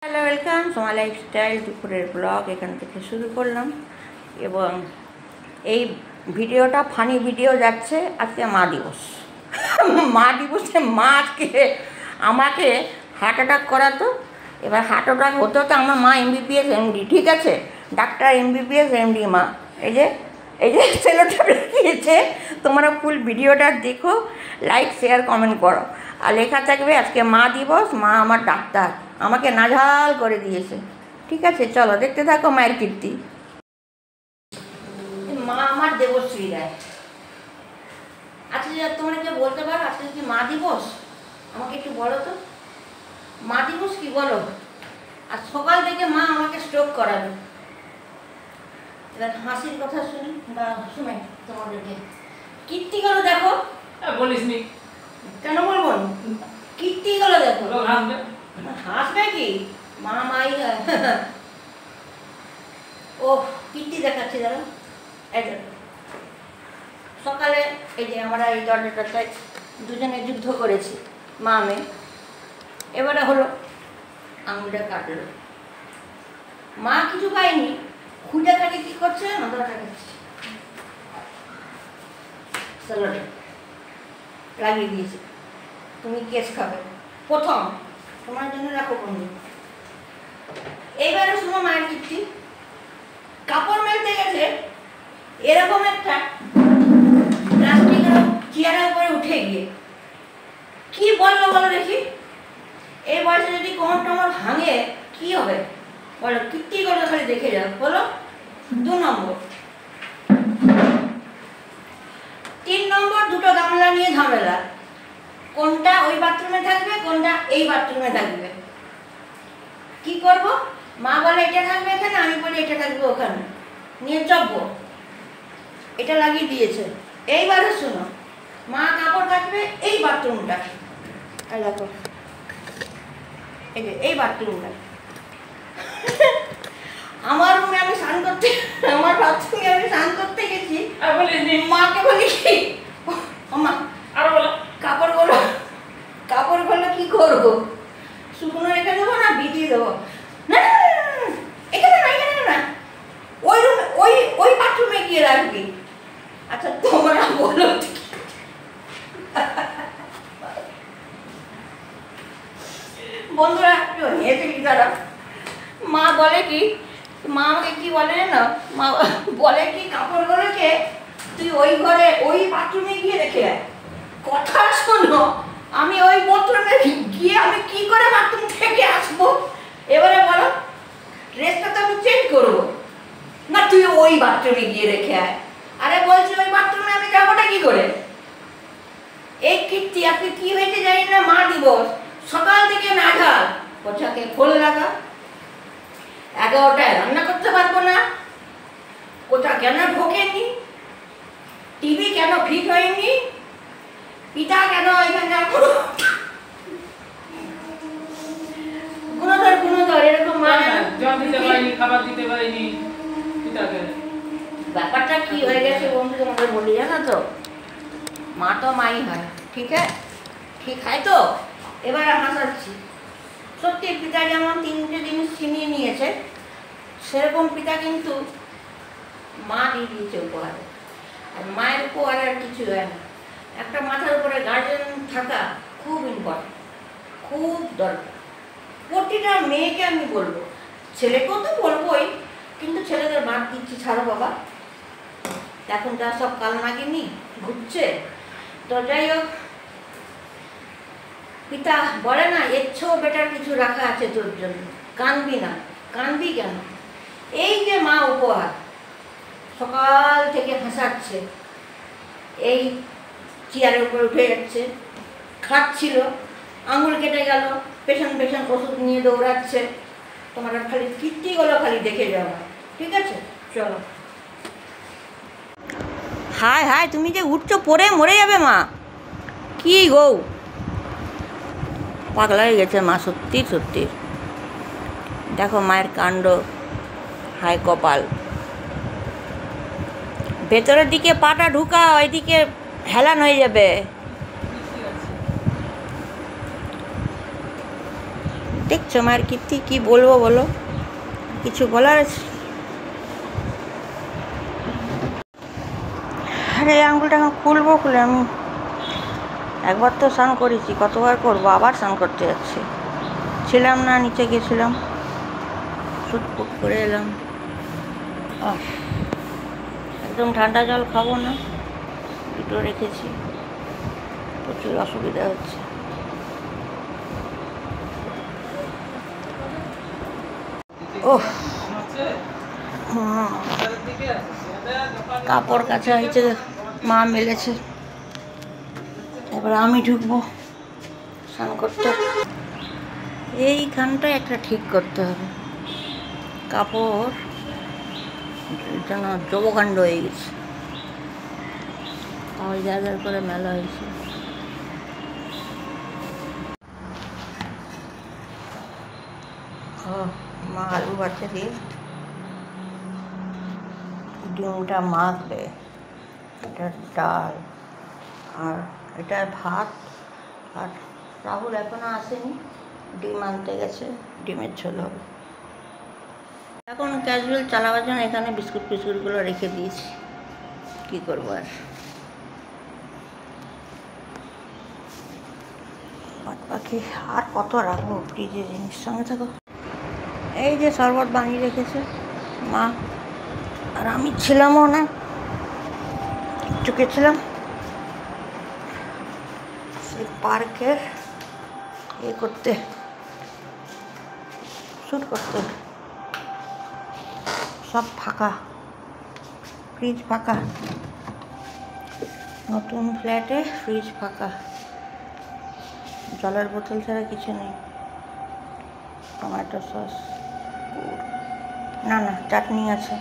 Hello, welcome Soma lifestyle দুপুরের blog এখান থেকে শুরু করলাম। এবং এই ভিডিওটা ফানি ভিডিও যাচ্ছে। আজকে মা দিবস। মা দিবসে মা আজকে আমাকে হার্ট অ্যাটাক করাতো। এবার হার্ট অ্যাটাক হতে হতো আমার মা এমবিবিএস এমডি, ঠিক আছে, ডাক্তার এমবিবিএস এমডি মা। এই যে সেলোটা দিয়েছে, তোমরা ফুল ভিডিওটা দেখো, লাইক শেয়ার কমেন্ট করো। আর লেখা থাকবে আজকে মা দিবস, মা আমার ডাক্তার, আমাকে নাঝাল করে দিয়েছে। ঠিক আছে, চলো দেখতে থাকো মায়ের কীর্তি। মা আমার দেবশ্রী রায়। আচ্ছা, তোমরা কি বলতে পারো আজকে কি মা দিবস? আমাকে একটু বলো তো, মা দিবস কি বলো? আর সকাল থেকে মা আমাকে স্ট্রোক করাবে। এবার হাসির কথা শুনি বা শুনে তোমাদেরকে কীর্তিগুলো দেখো। বলিস নি কেন বলবো? কীর্তিগুলো দেখো। হাসবে কি? মা মাই ও কীর্তি দেখাচ্ছি দাদা। এই দেখো, সকালে এই যে আমরা এই দরজাটায় দুজনে যুদ্ধ করেছি মা মেয়ে। এবারে হলো আঙুলটা কাটলো, মা কিছু পায়নি, খুঁজে কাটে কি করছে না, দরজা কাটছে, স্যালোটে লাগিয়ে দিয়েছে। তুমি কেস খাবে প্রথম, তোমার জন্য রাখো বন্ধু। এইবারে শুনো মায়ের কীর্তি। কাপড় মেলতে গেছে, এরকম একটা প্লাস্টিকের চেয়ারের উপরে উঠে গিয়ে কি বললো বলো দেখি? এই বয়সে যদি কোমর টমর ভাঙে কি হবে বলো? কীর্তি করে খালি দেখে যাও। বলো 2 নম্বর। 3 নম্বর, দুটো গামলা নিয়ে ঝামেলা, কোনটা ওই বাথরুমে থাকবে, কোনটা এই বাথরুমে থাকবে। কি করব? মা বলে এটা থাকবে এখানে, আমি বলি এটা থাকবে ওখানে, নিয়ে চপবো। এটা লাগিয়ে দিয়েছে। এইবারে শুনো, মা কাপড় কাচবে এই বাথরুমটা, এই দেখো, এই যে এই বাথরুমটা। আমার রুমে আমি স্নান করতে, আমার বাথরুমে আমি স্নান করতে গেছি, মাকে বলি কি মা আরো বলো কাপড়গুলো কি করবো? শুকনো রেখে দেবো না ভিজিয়ে দেবো? না এখানে না, এখানে না, ওই রুমে, ওই বাথরুমে গিয়ে রাখবি। আচ্ছা তোমরা বলো, বন্ধুরা একটু হেসে কি তারা। মা বলে কি, মা আমাকে কি বলে না, মা বলে কি কাপড়গুলোকে তুই ওই ঘরে ওই বাথরুমে গিয়ে রেখে আয়। কথা শোনো, আমি ওই বাথরুমে গিয়ে আমি কি করে বাথরুম থেকে আসবো? এবারে বলো, ড্রেসটা তো আমি চেঞ্জ করবো না, তুই ওই বাথরুমে গিয়ে রেখে আয়। আরে বলছি ওই বাথরুমে আমি যাবোটা কি করে? এই কীর্তি আজকে কি হয়েছে জানি না, মা দিবস সকাল থেকে নাগাল পোছাকে খোল লাগা, 11টায় রান্না করতে পারবো না, কোথা কেন ঢোকেনি, টিভি কেন ফিট হয়নি, পিতা কেন এখানে গুণধর এরকম জল দিতে পারিনি, খাবার দিতে পারিনি পিতাকে। ব্যাপারটা কি হয়ে গেছে বন্ধু তোমাদের বলি, জানো তো, মা তো মাই হয়, ঠিক আছে, ঠিক হয় তো। এবার হাসাচ্ছি, সত্যি পিতা যেমন 3টে জিনিস ছিনিয়ে নিয়েছে, সেরকম পিতা কিন্তু মা দিয়ে দিয়েছে উপহারে। আর মায়ের উপহারে আর কিছু হয় না। একটা মাথার উপরে গার্জেন থাকা খুব ইম্পর্টেন্ট, খুব দরকার। প্রতিটা মেয়েকে আমি বলবো, ছেলেকেও তো বলবোই, কিন্তু ছেলেদের বাদ দিচ্ছি, ছাড়ো বাবা, এখন তার সব কাল নাগিনি ঘুরছে। তো যাই হোক, পিতা বলে না এর চেয়েও বেটার কিছু রাখা আছে তোর জন্য, কাঁদবি না। কাঁদবি কেন? এই যে মা উপহার, সকাল থেকে হাসাচ্ছে, এই চেয়ারের উপরে উঠে যাচ্ছে, খাচ্ছিল, আঙুল কেটে গেল, পেছন পেছন ওষুধ নিয়ে দৌড়াচ্ছে। তোমরা খালি কীর্তিগুলো খালি দেখে যাও, ঠিক আছে? চলো। হায় হায়, তুমি যে উঠছো পড়ে মরে যাবে মা। কি গো, পাগলা হয়ে গেছে মা, সত্যি সত্যি। দেখো মায়ের কাণ্ড, হায় কপাল। ভেতরের দিকে পাটা ঢুকা, ওইদিকে হেলান হয়ে যাবে। দেখছো মায়ের কীর্তি, কী বলবো বলো, কিছু বলার আছে? আরে এই আঙুলটা এখন খুলবো, খুলে আমি একবার তো স্নান করেছি, কতবার করবো, আবার স্নান করতে যাচ্ছি। ছিলাম না, নিচে গেছিলাম, ছুটপুট করে এলাম। একদম ঠান্ডা জল খাবো না, দুটো রেখেছি, প্রচুর অসুবিধা হচ্ছে। ওহ, কাপড় কাচা হয়েছে, মা মেলেছে, এবার আমি ঢুকবো স্নান করতে। এইখানটা একটা ঠিক করতে হবে, কাপড় যেন জবকাণ্ড হয়ে গেছে, ওই জায়গার করে মেলা হয়েছে। মা আলু ভাতে দিয়ে ডিমটা মাখবে, এটা ডাল, আর এটা ভাত। আর রাহুল এখনো আসেনি, ডিম আনতে গেছে, ডিমের ঝোল হবে। এখন ক্যাজুয়াল চালাবার জন্য এখানে বিস্কুট ফিস্কুটগুলো রেখে দিয়েছি, কী করবো আর। বাদ বাকি আর কত রাখবো ফ্রিজে জিনিস, সঙ্গে থাকো। এই যে শরবত বানিয়ে রেখেছে মা, আর আমি ছিলামও না, একটু গেছিলাম সেই পার্কের করতে, শ্যুট করতে। সব ফাঁকা, ফ্রিজ ফাঁকা, নতুন ফ্ল্যাটে ফ্রিজ ফাঁকা, জলের বোতল ছাড়া কিছু নেই। টমেটো সস, না চাটনি আছে।